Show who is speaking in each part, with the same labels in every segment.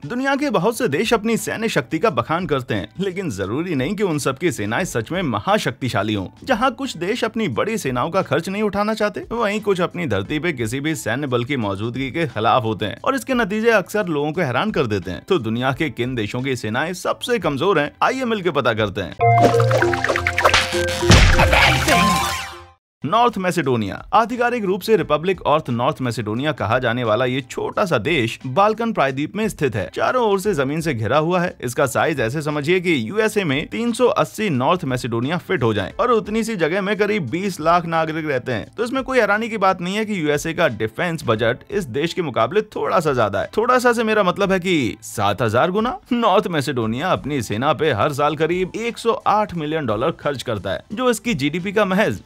Speaker 1: दुनिया के बहुत से देश अपनी सैन्य शक्ति का बखान करते हैं, लेकिन जरूरी नहीं कि उन सबकी सेनाएं सच में महाशक्तिशाली हों। जहां कुछ देश अपनी बड़ी सेनाओं का खर्च नहीं उठाना चाहते, वहीं कुछ अपनी धरती पे किसी भी सैन्य बल की मौजूदगी के खिलाफ होते हैं और इसके नतीजे अक्सर लोगों को हैरान कर देते हैं। तो दुनिया के किन देशों की सेनाएं सबसे कमजोर हैं, आइए मिलकर पता करते हैं। North Macedonia. आधिकारिक रूप से रिपब्लिक ऑफ नॉर्थ मैसेडोनिया कहा जाने वाला ये छोटा सा देश बाल्कन प्रायद्वीप में स्थित है। चारों ओर से जमीन से घिरा हुआ है। इसका साइज ऐसे समझिए कि यूएसए में 380 नॉर्थ मैसेडोनिया फिट हो जाएं और उतनी सी जगह में करीब 20 लाख नागरिक रहते हैं। तो इसमें कोई हैरानी की बात नहीं है कि यूएसए का डिफेंस बजट इस देश के मुकाबले थोड़ा सा ज्यादा है। थोड़ा सा से मेरा मतलब है कि 7000 गुना। नॉर्थ मैसेडोनिया अपनी सेना पे हर साल करीब $108 मिलियन खर्च करता है, जो इसकी जीडीपी का महज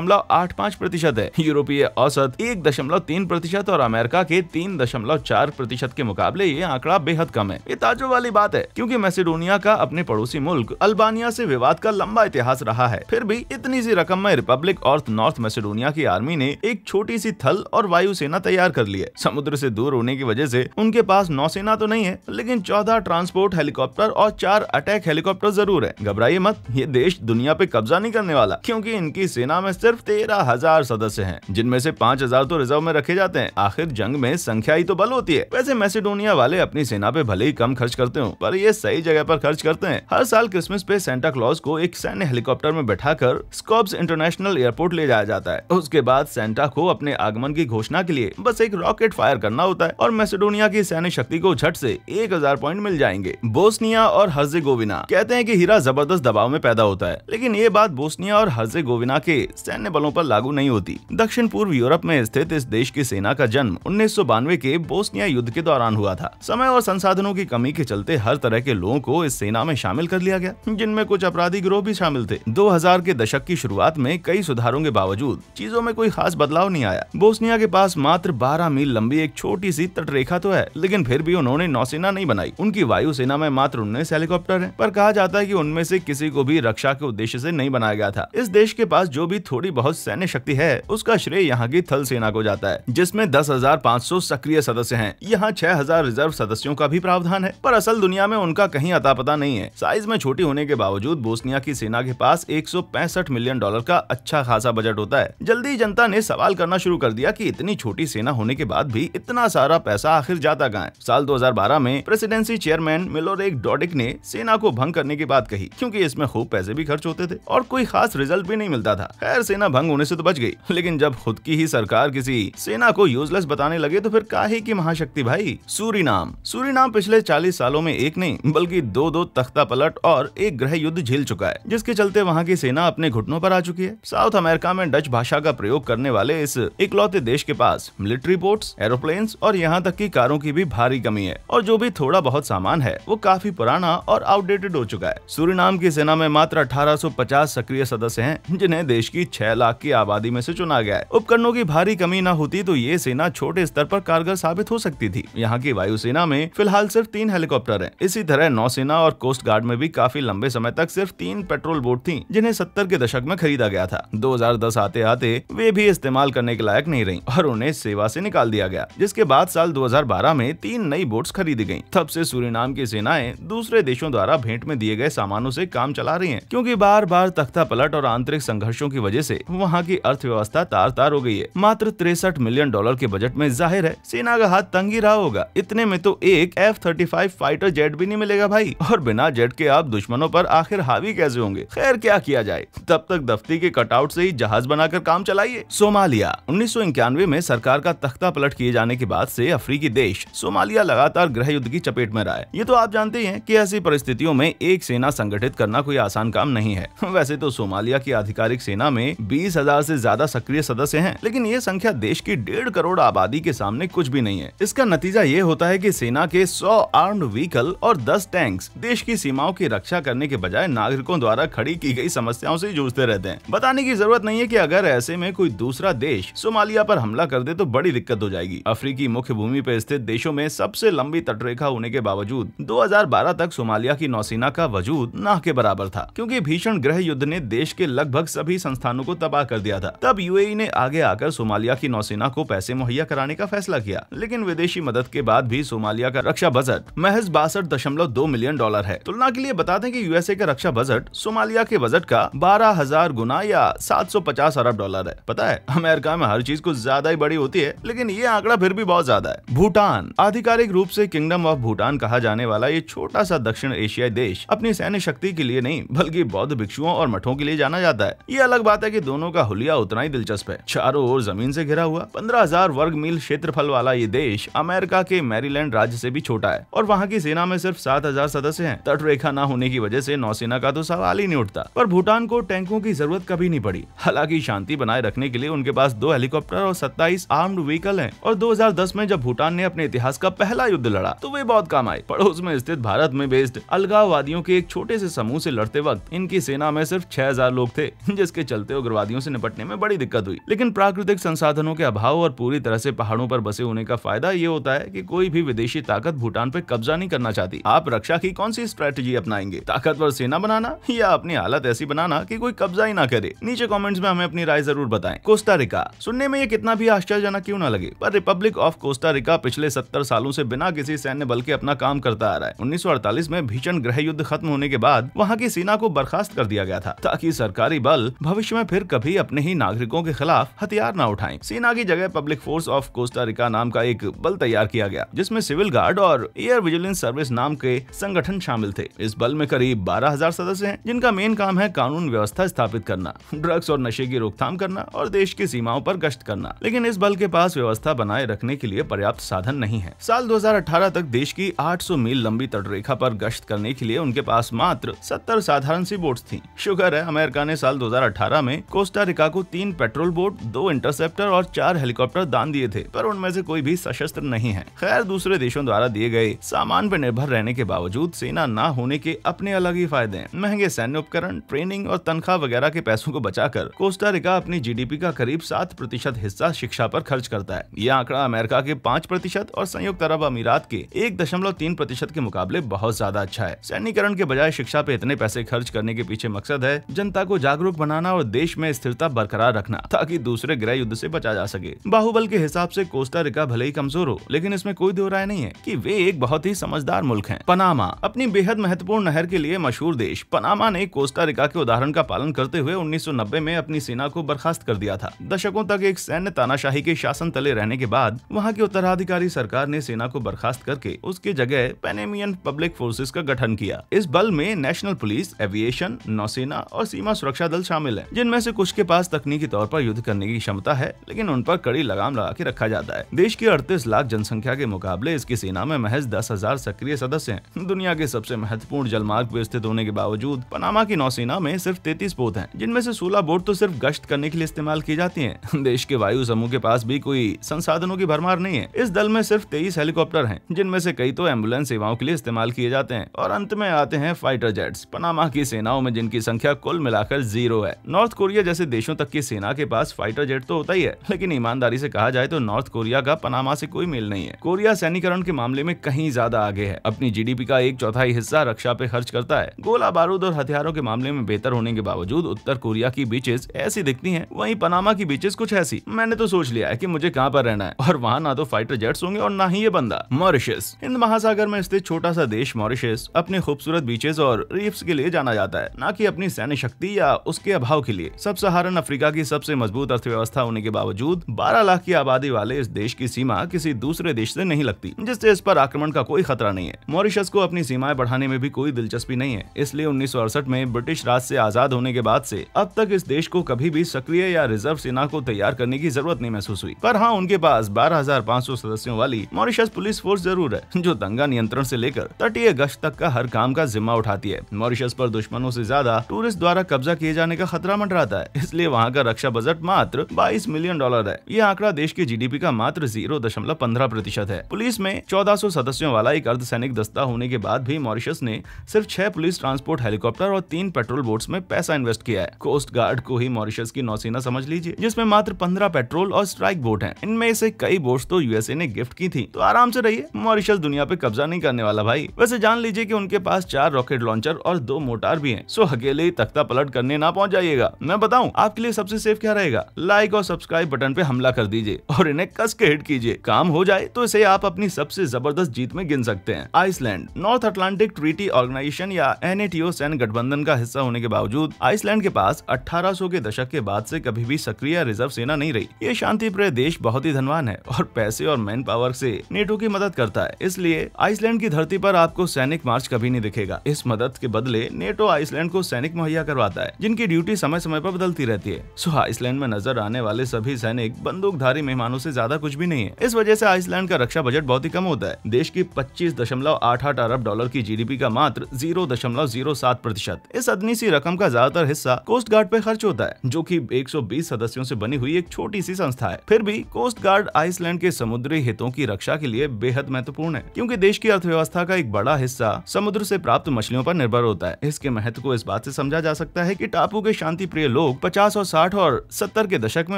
Speaker 1: 0.85% है। यूरोपीय औसत 1.3% और अमेरिका के 3.4% के मुकाबले ये आंकड़ा बेहद कम है। ये ताज्जुब वाली बात है, क्योंकि मैसेडोनिया का अपने पड़ोसी मुल्क अल्बानिया से विवाद का लंबा इतिहास रहा है। फिर भी इतनी सी रकम में रिपब्लिक ऑफ नॉर्थ मैसेडोनिया की आर्मी ने एक छोटी सी थल और वायु सेना तैयार कर ली है। समुद्र से दूर होने की वजह से उनके पास नौसेना तो नहीं है, लेकिन 14 ट्रांसपोर्ट हेलीकॉप्टर और 4 अटैक हेलीकॉप्टर जरूर है। घबराइए मत, ये देश दुनिया पे कब्जा नहीं करने वाला, क्योंकि इनकी सेना में सिर्फ 13,000 सदस्य हैं, जिनमें से 5,000 तो रिजर्व में रखे जाते हैं। आखिर जंग में संख्या ही तो बल होती है। वैसे मैसेडोनिया वाले अपनी सेना पे भले ही कम खर्च करते हो, पर ये सही जगह पर खर्च करते हैं। हर साल क्रिसमस पे सेंटा क्लॉज को एक सैन्य हेलीकॉप्टर में बैठाकर स्कॉप्स इंटरनेशनल एयरपोर्ट ले जाया जाता है। उसके बाद सेंटा को अपने आगमन की घोषणा के लिए बस एक रॉकेट फायर करना होता है और मैसेडोनिया की सैन्य शक्ति को झट से 1000 पॉइंट मिल जाएंगे। बोस्निया और हर्जेगोविना। कहते हैं कि हीरा जबरदस्त दबाव में पैदा होता है, लेकिन ये बात बोस्निया और हर्जेगोविना के सैन्य बलों पर लागू नहीं होती। दक्षिण पूर्व यूरोप में स्थित इस देश की सेना का जन्म 1992 के बोस्निया युद्ध के दौरान हुआ था। समय और संसाधनों की कमी के चलते हर तरह के लोगों को इस सेना में शामिल कर लिया गया, जिनमें कुछ अपराधी गिरोह भी शामिल थे। 2000 के दशक की शुरुआत में कई सुधारों के बावजूद चीजों में कोई खास बदलाव नहीं आया। बोस्निया के पास मात्र 12 मील लंबी एक छोटी सी तटरेखा तो है, लेकिन फिर भी उन्होंने नौसेना नहीं बनाई। उनकी वायु सेना में मात्र 19 हेलीकॉप्टर हैं, पर कहा जाता है कि उनमें से किसी को भी रक्षा के उद्देश्य से नहीं बनाया गया था। इस देश के पास जो भी थोड़ी बहुत सैन्य शक्ति है, उसका श्रेय यहाँ की थल सेना को जाता है, जिसमें 10,500 सक्रिय सदस्य हैं। यहाँ 6,000 रिजर्व सदस्यों का भी प्रावधान है, पर असल दुनिया में उनका कहीं अता पता नहीं है। साइज में छोटी होने के बावजूद बोस्निया की सेना के पास $165 मिलियन का अच्छा खासा बजट होता है। जल्दी जनता ने सवाल करना शुरू कर दिया कि इतनी छोटी सेना होने के बाद भी इतना सारा पैसा आखिर जाता कहाँ है। साल 2012 में प्रेसिडेंसी चेयरमैन मिलोरेक डोडिक ने सेना को भंग करने की बात कही, क्योंकि इसमें खूब पैसे भी खर्च होते थे और कोई खास रिजल्ट भी नहीं मिलता था। खैर, सेना भंग होने से तो बच गई, लेकिन जब खुद की ही सरकार किसी सेना को यूजलेस बताने लगे तो फिर काहे की महाशक्ति भाई। सूरीनाम पिछले 40 सालों में एक नहीं बल्कि दो तख्ता पलट और एक गृह युद्ध झेल चुका है, जिसके चलते वहाँ की सेना अपने घुटनों पर आ चुकी है। साउथ अमेरिका में डच भाषा का प्रयोग करने वाले इस इकलौते देश के पास मिलिट्री बोट्स, एरोप्लेन्स और यहाँ तक की कारों की भी भारी कमी है, और जो भी थोड़ा बहुत सामान है वो काफी पुराना और आउटडेटेड हो चुका है। सूरीनाम की सेना में मात्र 1850 सक्रिय सदस्य हैं, जिन्हें देश की 6 लाख की आबादी में से चुना गया है। उपकरणों की भारी कमी न होती तो ये सेना छोटे स्तर पर कारगर साबित हो सकती थी। यहाँ की वायुसेना में फिलहाल सिर्फ 3 हेलीकॉप्टर हैं। इसी तरह नौसेना और कोस्ट गार्ड में भी काफी लंबे समय तक सिर्फ 3 पेट्रोल बोट थीं, जिन्हें 70 के दशक में खरीदा गया था। 2010 आते आते वे भी इस्तेमाल करने के लायक नहीं रही और उन्हें सेवा से निकाल दिया गया, जिसके बाद साल 2012 में 3 नई बोट्स खरीदी गयी। तब से सूरीनाम की सेनाएं दूसरे देशों द्वारा भेंट में दिए गए सामानों से काम चला रही हैं, क्योंकि बार बार तख्ता पलट और आंतरिक संघर्षों की वजह से वहाँ की अर्थव्यवस्था तार हो गई है। मात्र $63 मिलियन के बजट में जाहिर है सेना का हाथ तंग ही रहा होगा। इतने में तो एक F-35 फाइटर जेट भी नहीं मिलेगा भाई, और बिना जेट के आप दुश्मनों पर आखिर हावी कैसे होंगे। खैर, क्या किया जाए, तब तक दफ्ती के कटआउट से ही जहाज बनाकर काम चलाइए। सोमालिया। 1991 में सरकार का तख्ता पलट किए जाने के बाद से अफ्रीकी देश सोमालिया लगातार गृह युद्ध की चपेट में रहा है। ये तो आप जानते ही हैं कि ऐसी परिस्थितियों में एक सेना संगठित करना कोई आसान काम नहीं है। वैसे तो सोमालिया की आधिकारिक सेना में 20,000 से ज्यादा सक्रिय सदस्य हैं, लेकिन ये संख्या देश की 1.5 करोड़ आबादी के सामने कुछ भी नहीं है। इसका नतीजा ये होता है कि सेना के 100 आर्म्ड व्हीकल और 10 टैंक्स देश की सीमाओं की रक्षा करने के बजाय नागरिकों द्वारा खड़ी की गई समस्याओं से जूझते रहते हैं। बताने की जरूरत नहीं है कि अगर ऐसे में कोई दूसरा देश सोमालिया पर हमला कर दे तो बड़ी दिक्कत हो जाएगी। अफ्रीकी मुख्य भूमि पर स्थित देशों में सबसे लंबी तटरेखा होने के बावजूद 2012 तक सोमालिया की नौसेना का वजूद ना के बराबर था, क्योंकि भीषण गृह युद्ध ने देश के लगभग सभी संस्थानों को को तबाह कर दिया था। तब यूएई ने आगे आकर सोमालिया की नौसेना को पैसे मुहैया कराने का फैसला किया, लेकिन विदेशी मदद के बाद भी सोमालिया का रक्षा बजट महज 62.2 मिलियन डॉलर है। तुलना के लिए बता दें कि यूएसए का रक्षा बजट सोमालिया के बजट का 12,000 गुना या 750 अरब डॉलर है। पता है, अमेरिका में हर चीज कुछ ज्यादा ही बड़ी होती है, लेकिन ये आंकड़ा फिर भी बहुत ज्यादा है। भूटान, आधिकारिक रूप से किंगडम ऑफ भूटान कहा जाने वाला ये छोटा सा दक्षिण एशियाई देश अपनी सैन्य शक्ति के लिए नहीं बल्कि बौद्ध भिक्षुओं और मठों के लिए जाना जाता है। ये अलग बात है कि दोनों का हुलिया उतना ही दिलचस्प है। चारों ओर जमीन से घिरा हुआ 15,000 वर्ग मील क्षेत्रफल वाला ये देश अमेरिका के मैरीलैंड राज्य से भी छोटा है और वहाँ की सेना में सिर्फ 7,000 सदस्य हैं। तट रेखा न होने की वजह से नौसेना का तो सवाल ही नहीं उठता। पर भूटान को टैंकों की जरूरत कभी नहीं पड़ी। हालांकि शांति बनाए रखने के लिए उनके पास 2 हेलीकॉप्टर और 27 आर्म्ड व्हीकल हैं। और 2010 में जब भूटान ने अपने इतिहास का पहला युद्ध लड़ा तो वे बहुत काम आए। पड़ोस में स्थित भारत में बेस्ड अलगाववादियों के एक छोटे से समूह से लड़ते वक्त इनकी सेना में सिर्फ 6,000 लोग थे, जिसके चलते उग्रवादियों से निपटने में बड़ी दिक्कत हुई। लेकिन प्राकृतिक संसाधनों के अभाव और पूरी तरह से पहाड़ों पर बसे होने का फायदा ये होता है कि कोई भी विदेशी ताकत भूटान पे कब्जा नहीं करना चाहती। आप रक्षा की कौन सी स्ट्रेटेजी अपनाएंगे? ताकतवर सेना बनाना या अपनी हालत ऐसी बनाना कि कोई कब्जा ही ना करे? नीचे कमेंट्स में हमें अपनी राय जरूर बताएं। कोस्टा रिका, सुनने में ये कितना भी आश्चर्यजनक क्यों ना लगे, पर रिपब्लिक ऑफ कोस्टा रिका पिछले 70 सालों से बिना किसी सैन्य बल के अपना काम करता आ रहा है। 1948 में भीषण गृह युद्ध खत्म होने के बाद वहाँ की सेना को बर्खास्त कर दिया गया था ताकि सरकारी बल भविष्य में फिर कभी अपने ही नागरिकों के खिलाफ हथियार न उठाएं। सेना की जगह public force of Costa Rica नाम का एक बल तैयार किया गया, जिसमें सिविल गार्ड और एयर विजिलेंस सर्विस नाम के संगठन शामिल थे। इस बल में करीब 12,000 सदस्य हैं, जिनका मेन काम है कानून व्यवस्था स्थापित करना, ड्रग्स और नशे की रोकथाम करना और देश की सीमाओं पर गश्त करना। लेकिन इस बल के पास व्यवस्था बनाए रखने के लिए पर्याप्त साधन नहीं है। साल 2018 तक देश की 800 मील लंबी तटरेखा पर गश्त करने के लिए उनके पास मात्र 70 साधारण सी बोट्स थी। शुक्र है अमेरिका ने साल 2018 में कोस्टा रिका को 3 पेट्रोल बोट, 2 इंटरसेप्टर और 4 हेलीकॉप्टर दान दिए थे, पर उनमें से कोई भी सशस्त्र नहीं है। खैर, दूसरे देशों द्वारा दिए गए सामान पर निर्भर रहने के बावजूद सेना न होने के अपने अलग ही फायदे हैं। महंगे सैन्य उपकरण, ट्रेनिंग और तनख्वाह वगैरह के पैसों को बचाकर कोस्टा रिका अपनी जीडीपी का करीब 7% हिस्सा शिक्षा पर खर्च करता है। यह आंकड़ा अमेरिका के 5% और संयुक्त अरब अमीरात के 1.3% के मुकाबले बहुत ज्यादा अच्छा है। सैन्यकरण के बजाय शिक्षा पे इतने पैसे खर्च करने के पीछे मकसद है जनता को जागरूक बनाना और देश में स्थिरता बरकरार रखना ताकि दूसरे गृह युद्ध से बचा जा सके। बाहुबल के हिसाब से कोस्टा रिका भले ही कमजोर हो, लेकिन इसमें कोई दो राय नहीं है कि वे एक बहुत ही समझदार मुल्क हैं। पनामा, अपनी बेहद महत्वपूर्ण नहर के लिए मशहूर देश पनामा ने कोस्टा रिका के उदाहरण का पालन करते हुए 1990 में अपनी सेना को बर्खास्त कर दिया था। दशकों तक एक सैन्य तानाशाही के शासन तले रहने के बाद वहाँ की उत्तराधिकारी सरकार ने सेना को बर्खास्त करके उसकी जगह पैनेमियन पब्लिक फोर्सेस का गठन किया। इस बल में नेशनल पुलिस, एविएशन, नौसेना और सीमा सुरक्षा दल शामिल है, जिनमें से कुछ के पास तकनीकी तौर पर युद्ध करने की क्षमता है, लेकिन उन पर कड़ी लगाम लगा के रखा जाता है। देश की 38 लाख जनसंख्या के मुकाबले इसकी सेना में महज 10,000 सक्रिय सदस्य हैं। दुनिया के सबसे महत्वपूर्ण जलमार्ग पे स्थित होने के बावजूद पनामा की नौसेना में सिर्फ 33 बोट हैं, जिनमें से 16 बोट तो सिर्फ गश्त करने के लिए इस्तेमाल की जाती हैं। देश के वायु समूह के पास भी कोई संसाधनों की भरमार नहीं है। इस दल में सिर्फ 23 हेलीकॉप्टर हैं, जिनमें से कई तो एम्बुलेंस सेवाओं के लिए इस्तेमाल किए जाते हैं। और अंत में आते हैं फाइटर जेट्स, पनामा की सेनाओं में जिनकी संख्या कुल मिलाकर 0 है। नॉर्थ कोरिया जैसे देशों तक की सेना के पास फाइटर जेट तो होता ही है, लेकिन ईमानदारी से कहा जाए तो नॉर्थ कोरिया का पनामा से कोई मेल नहीं है। कोरिया सैनिकरण के मामले में कहीं ज्यादा आगे है। अपनी जीडीपी का 1/4 हिस्सा रक्षा पे खर्च करता है। गोला बारूद और हथियारों के मामले में बेहतर होने के बावजूद उत्तर कोरिया की बीचेस ऐसी दिखती हैं, वहीं पनामा की बीचेस कुछ ऐसी। मैंने तो सोच लिया है कि मुझे कहां पर रहना है, और वहां ना तो फाइटर जेट्स होंगे और ना ही ये बंदा। मॉरिशस, हिंद महासागर में स्थित छोटा सा देश मॉरिशस अपने खूबसूरत बीचेस और रीफ्स के लिए जाना जाता है, ना कि अपनी सैन्य शक्ति या उसके अभाव के लिए। सब सहारन अफ्रीका की सबसे मजबूत अर्थव्यवस्था होने के बावजूद 12 लाख की आबादी वाले इस देश की सीमा किसी दूसरे देश से नहीं लगती, जिससे इस पर आक्रमण का कोई खतरा नहीं है। मॉरिशस को अपनी सीमाएं बढ़ाने में भी कोई दिलचस्पी नहीं है, इसलिए 1968 में ब्रिटिश राज से आजाद होने के बाद से अब तक इस देश को कभी भी सक्रिय या रिजर्व सेना को तैयार करने की जरूरत नहीं महसूस हुई। पर हाँ, उनके पास 12,500 सदस्यों वाली मॉरिशस पुलिस फोर्स जरूर है, जो दंगा नियंत्रण से लेकर तटीय गश्त तक का हर काम का जिम्मा उठाती है। मॉरिशस पर दुश्मनों से ज्यादा टूरिस्ट द्वारा कब्जा किए जाने का खतरा मंडराता है, इसलिए वहाँ का रक्षा बजट मात्र $22 मिलियन है। यह आंकड़ा देश की जीडीपी का मात्र 0.15% है। पुलिस में 1400 सदस्यों वाला एक अर्धसैनिक दस्ता होने के बाद भी मॉरिशस ने सिर्फ 6 पुलिस ट्रांसपोर्ट हेलीकॉप्टर और 3 पेट्रोल बोट्स में पैसा इन्वेस्ट किया है। कोस्ट गार्ड को ही मॉरिशस की नौसेना समझ लीजिए, जिसमें मात्र 15 पेट्रोल और स्ट्राइक बोट हैं। इनमें से कई बोट्स तो यूएसए ने गिफ्ट की थी। तो आराम से रहिए, मॉरिशस दुनिया पे कब्जा नहीं करने वाला भाई। वैसे जान लीजिए कि उनके पास 4 रॉकेट लॉन्चर और 2 मोटार भी हैं, सो अकेले ही तख्ता पलट करने ना पहुंच जाइएगा। मैं बताऊं आपके लिए सबसे सेफ क्या रहेगा? लाइक और सब्सक्राइब बटन पे हमला कर दीजिए और इन्हें कस के हिट कीजिए। काम हो जाए तो इसे आप अपनी सबसे जबरदस्त जीत में गिन सकते हैं। Iceland North Atlantic Treaty Organization या NATO सैन्य गठबंधन का हिस्सा होने के बावजूद आइसलैंड के पास 1800 के दशक के बाद से कभी भी सक्रिय रिजर्व सेना नहीं रही। ये शांति प्रिय देश बहुत ही धनवान है और पैसे और मैन पावर से नेटो की मदद करता है, इसलिए आइसलैंड की धरती पर आपको सैनिक मार्च कभी नहीं दिखेगा। इस मदद के बदले नेटो आइसलैंड को सैनिक मुहैया करवाता है जिनकी ड्यूटी समय समय पर बदलती रहती है। सो आइसलैंड में नजर आने वाले सभी सैनिक बंदूकधारी मेहमानों से ज्यादा कुछ भी नहीं है। इस वजह से आइसलैंड का रक्षा बजट बहुत ही कम होता है। देश की 25.88 अरब डॉलर की GDP का मात्र 0.07%। इस अदनी सी रकम का ज्यादातर हिस्सा कोस्ट गार्ड पे खर्च होता है, जो कि 120 सदस्यों से बनी हुई एक छोटी सी संस्था है। फिर भी कोस्ट गार्ड आइसलैंड के समुद्री हितों की रक्षा के लिए बेहद महत्वपूर्ण है, क्योंकि देश की अर्थव्यवस्था का एक बड़ा हिस्सा समुद्र से प्राप्त मछलियों पर निर्भर होता है। इसके महत्व को इस बात से समझा जा सकता है कि टापू के शांति प्रिय लोग 50 और 60 और 70 के दशक में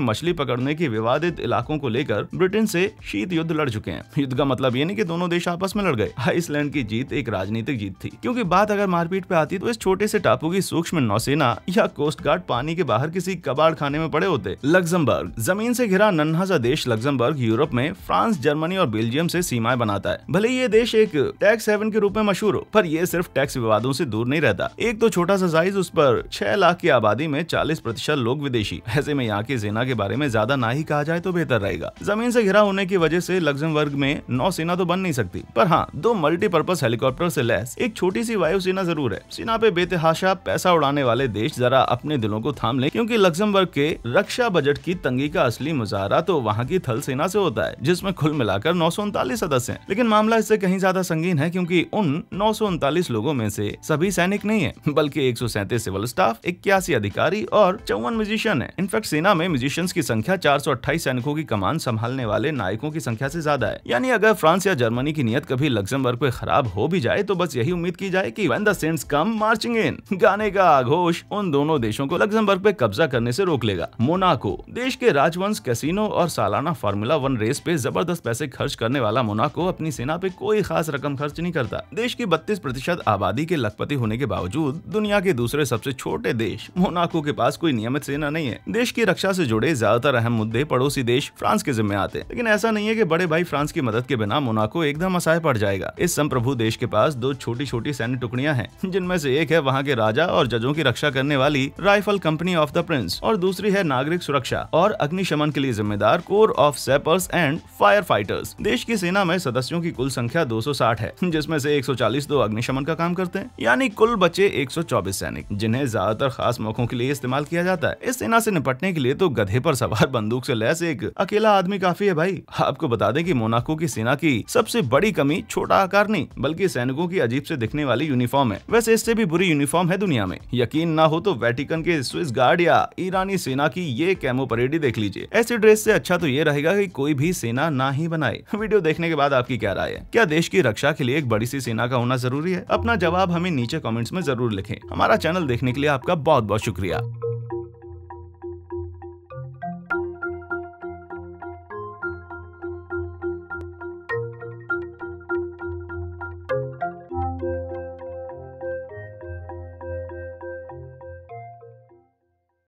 Speaker 1: मछली पकड़ने के विवादित इलाकों को लेकर ब्रिटेन से शीत युद्ध लड़ चुके हैं। युद्ध का मतलब ये नहीं कि दोनों देश आपस में लड़ गए। आइसलैंड की जीत एक राजनीतिक जीत थी, क्योंकि बात अगर मारपीट पे आती तो इस छोटे से टापू की सूक्ष्म नौसेना या कोस्ट गार्ड पानी के बाहर किसी कबाड़ खाने में पड़े होते। लग्जमबर्ग जमीन से घिरा नन्हा सा देश लग्जमबर्ग यूरोप में फ्रांस, जर्मनी और बेल्जियम से सीमाएं बनाता है। भले ये देश एक टैक्स हेवन के रूप में मशहूर हो, पर ये सिर्फ टैक्स विवादों से दूर नहीं रहता। एक तो छोटा सा साइज, उस पर 6 लाख की आबादी में 40% लोग विदेशी। ऐसे में यहाँ की सेना के बारे में ज्यादा ना ही कहा जाए तो बेहतर रहेगा। जमीन से घिरा होने की वजह से लग्जमबर्ग में नौसेना तो बन नहीं सकती, पर हाँ 2 मल्टीपर्पज हेलीकॉप्टर से लैस एक छोटी सी वायुसेना जरूर है। सेना पे बेतहाशा पैसा उड़ाने वाले देश जरा अपने दिलों को थाम लें, क्योंकि लग्जमबर्ग के रक्षा बजट की तंगी का असली मुजाहरा तो वहाँ की थल सेना से होता है, जिसमें कुल मिलाकर 939 सदस्य हैं। लेकिन मामला इससे कहीं ज्यादा संगीन है, क्योंकि उन 939 लोगों में से सभी सैनिक नहीं है, बल्कि 137 सिविल स्टाफ, 81 अधिकारी और 54 म्यूजिशियन है। इनफैक्ट सेना में म्यूजिशियंस की संख्या 428 सैनिकों की कमान संभालने वाले नायकों की संख्या से ज्यादा है। यानी अगर फ्रांस या जर्मनी की नियत कभी लग्जमबर्ग पे खराब हो भी जाए तो बस यही उम्मीद की जाए कि when the saints come marching इन गाने का आघोष उन दोनों देशों को लग्जमबर्ग पे कब्जा करने से रोक लेगा। मोनाको देश के राजवंश, कैसीनो और सालाना फार्मूला 1 रेस पे जबरदस्त पैसे खर्च करने वाला मोनाको अपनी सेना पे कोई खास रकम खर्च नहीं करता। देश की 32% आबादी के लखपति होने के बावजूद दुनिया के दूसरे सबसे छोटे देश मोनाको के पास कोई नियमित सेना नहीं है। देश की रक्षा से जुड़े ज्यादातर अहम मुद्दे पड़ोसी देश फ्रांस के जिम्मे आते हैं, लेकिन ऐसा नहीं है कि बड़े भाई फ्रांस की मदद के बिना मोनाको एकदम असहाय पड़ जाएगा। इस संप्रभु देश के पास 2 छोटी छोटी सैन्य टुकड़ियां हैं, जिनमें से एक है वहाँ के राजा और जजों की रक्षा करने वाली rifle company of the Prince और दूसरी है नागरिक सुरक्षा और अग्निशमन के लिए जिम्मेदार core of sappers and fire fighters. देश की सेना में सदस्यों की कुल संख्या 260 है, जिसमें से 140 तो अग्निशमन का काम करते हैं, यानी कुल बचे 124 सैनिक, जिन्हें ज्यादातर खास मौकों के लिए इस्तेमाल किया जाता है। इस सेना से निपटने के लिए तो गधे पर सवार बंदूक से लैस एक अकेला आदमी काफी है भाई। आपको बता दें कि मोनाको की सेना की सबसे बड़ी कमी छोटा आकार नहीं, बल्कि सैनिकों की अजीब से दिखने वाली यूनिफॉर्म है। वैसे इससे भी बुरी यूनिफॉर्म है दुनिया में। यकीन ना हो तो वेटिकन के स्विस गार्ड या ईरानी सेना की ये कैमो परेड ही देख लीजिए। ऐसी ड्रेस से अच्छा तो ये रहेगा कि कोई भी सेना ना ही बनाए। वीडियो देखने के बाद आपकी क्या राय है? क्या देश की रक्षा के लिए एक बड़ी सी सेना का होना जरूरी है? अपना जवाब हमें नीचे कमेंट्स में जरूर लिखें। हमारा चैनल देखने के लिए आपका बहुत बहुत शुक्रिया।